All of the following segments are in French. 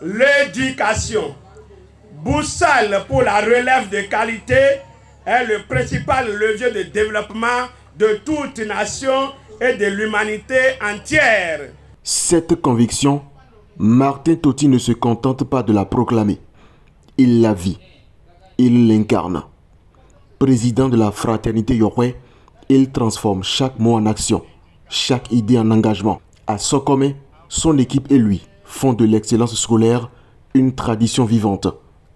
l'éducation, boussole pour la relève de qualité, est le principal levier de développement de toute nation et de l'humanité entière. Cette conviction, Martin Toti ne se contente pas de la proclamer. Il la vit. Il l'incarne. Président de la fraternité Yokwe, il transforme chaque mot en action, chaque idée en engagement. À Sokome, son équipe et lui font de l'excellence scolaire une tradition vivante,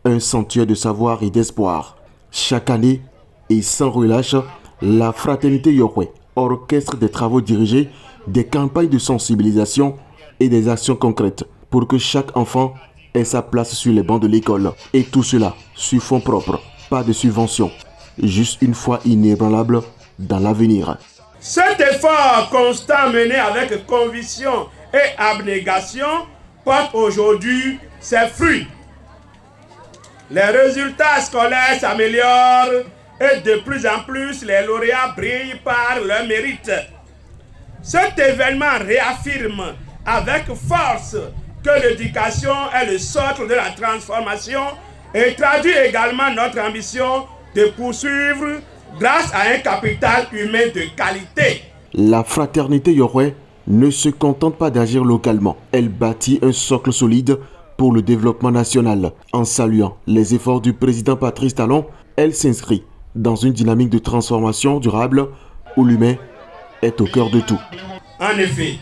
un sanctuaire de savoir et d'espoir. Chaque année, et sans relâche, la fraternité Yokwe orchestre des travaux dirigés, des campagnes de sensibilisation et des actions concrètes pour que chaque enfant ait sa place sur les bancs de l'école. Et tout cela sur fonds propres, pas de subvention, juste une foi inébranlable dans l'avenir. Cet effort constant mené avec conviction et abnégation porte aujourd'hui ses fruits. Les résultats scolaires s'améliorent et de plus en plus les lauréats brillent par leur mérite. Cet événement réaffirme avec force que l'éducation est le socle de la transformation et traduit également notre ambition de poursuivre grâce à un capital humain de qualité. La fraternité Yokwe ne se contente pas d'agir localement. Elle bâtit un socle solide pour le développement national. En saluant les efforts du président Patrice Talon, elle s'inscrit dans une dynamique de transformation durable où l'humain est au cœur de tout. En effet,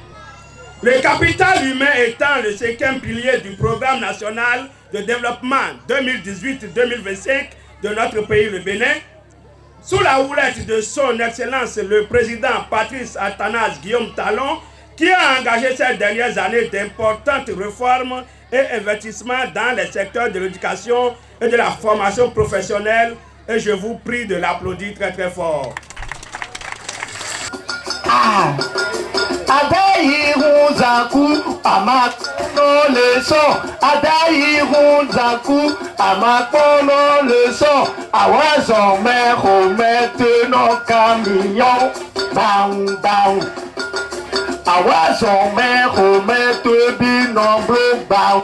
le capital humain étant le 5e pilier du programme national de développement 2018-2025 de notre pays, le Bénin, sous la houlette de son Excellence le président Patrice Athanase Guillaume Talon, qui a engagé ces dernières années d'importantes réformes et investissements dans les secteurs de l'éducation et de la formation professionnelle, et je vous prie de l'applaudir très très fort. Adairunzaku amakono leçon, Adairunzaku amakono leçon, awazon mero maintenant camion, bang bang. Awazon mero maintenant binombre bang,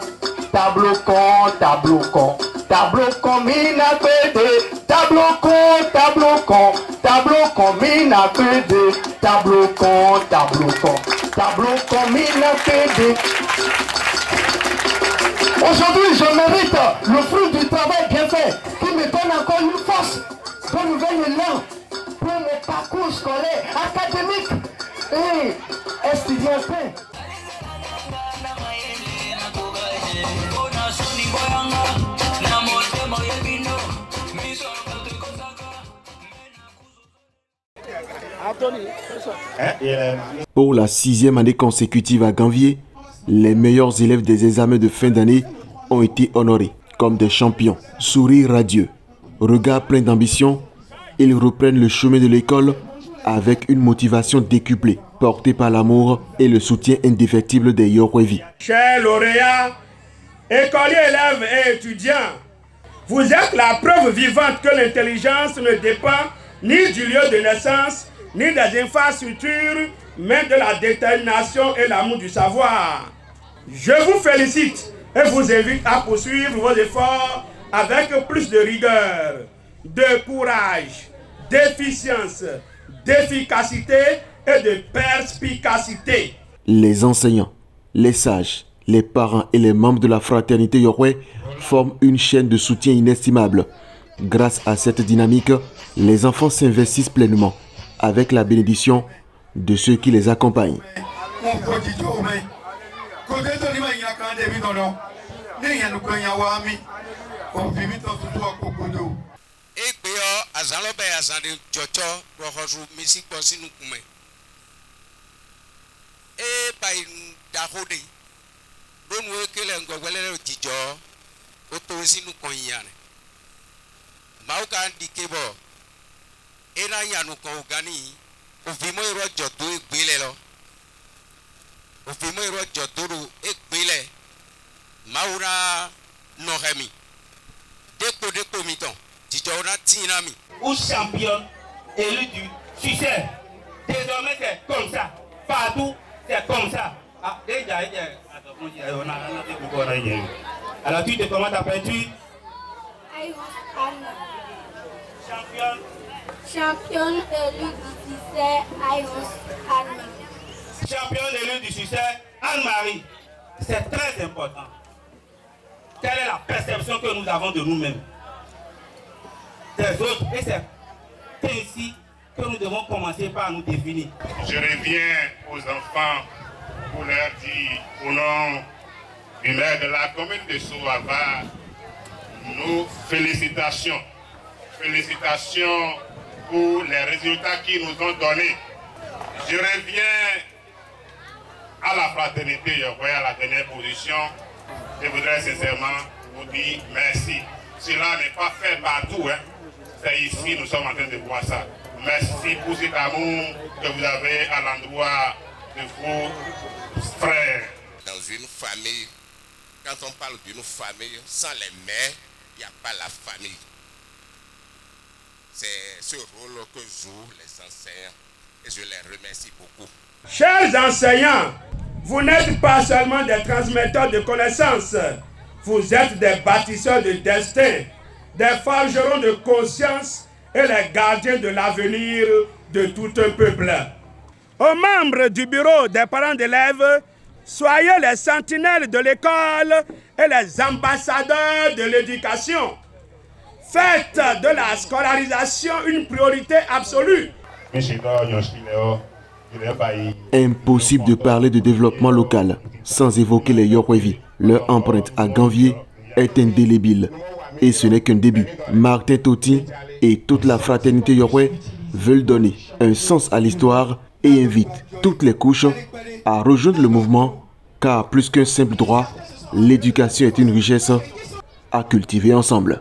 tableau con, tableau con. Tableau con mina pede, tableau con, tableau con, tableau con mina pede, tableau con, mina pede. Aujourd'hui, je mérite le fruit du travail bien fait, qui me donne encore une force, un nouvel élan pour mon parcours scolaire, académique et estudiantin. Pour la 6e année consécutive à Ganvié, les meilleurs élèves des examens de fin d'année ont été honorés comme des champions. Sourire radieux, regard plein d'ambition, ils reprennent le chemin de l'école avec une motivation décuplée, portée par l'amour et le soutien indéfectible des Yokwevi. Chers lauréats, écoliers, élèves et étudiants, vous êtes la preuve vivante que l'intelligence ne dépend ni du lieu de naissance, ni des infrastructures, mais de la détermination et l'amour du savoir. Je vous félicite et vous invite à poursuivre vos efforts avec plus de rigueur, de courage, d'efficience, d'efficacité et de perspicacité. Les enseignants, les sages, les parents et les membres de la fraternité Yokwe forment une chaîne de soutien inestimable. Grâce à cette dynamique, les enfants s'investissent pleinement avec la bénédiction de ceux qui les accompagnent. Ena yanu ko gani ofimo iro jodo egbele lo ofimo iro jodo egbele maura nohemi depo miton tijona tinami ou champion élu du succès. Désormais c'est comme ça, partout c'est comme ça. Ah déjà attends on a Alors tu te comment t'appelles-tu? Championne. Championne élue du succès, Anne-Marie. Championne élue du succès, Anne-Marie. C'est très important. Quelle est la perception que nous avons de nous-mêmes, des autres? Et c'est ainsi que nous devons commencer par nous définir. Je reviens aux enfants pour leur dire, au nom du maire de la commune de Souava, nos félicitations. Félicitations pour les résultats qu'ils nous ont donnés. Je reviens à la fraternité, à la dernière position. Je voudrais sincèrement vous dire merci. Cela n'est pas fait partout. C'est ici, nous sommes en train de voir ça. Merci pour cet amour que vous avez à l'endroit de vos frères. Dans une famille, quand on parle d'une famille, sans les mères, il n'y a pas la famille. C'est ce rôle que jouent les enseignants et je les remercie beaucoup. Chers enseignants, vous n'êtes pas seulement des transmetteurs de connaissances, vous êtes des bâtisseurs de destin, des forgerons de conscience et les gardiens de l'avenir de tout un peuple. Aux membres du bureau des parents d'élèves, soyez les sentinelles de l'école et les ambassadeurs de l'éducation. Faites de la scolarisation une priorité absolue. Impossible de parler de développement local sans évoquer les Yokwevi. Leur empreinte à Ganvier est indélébile. Et ce n'est qu'un début. Martin Toti et toute la fraternité Yokwe veulent donner un sens à l'histoire et invitent toutes les couches à rejoindre le mouvement, car plus qu'un simple droit, l'éducation est une richesse à cultiver ensemble.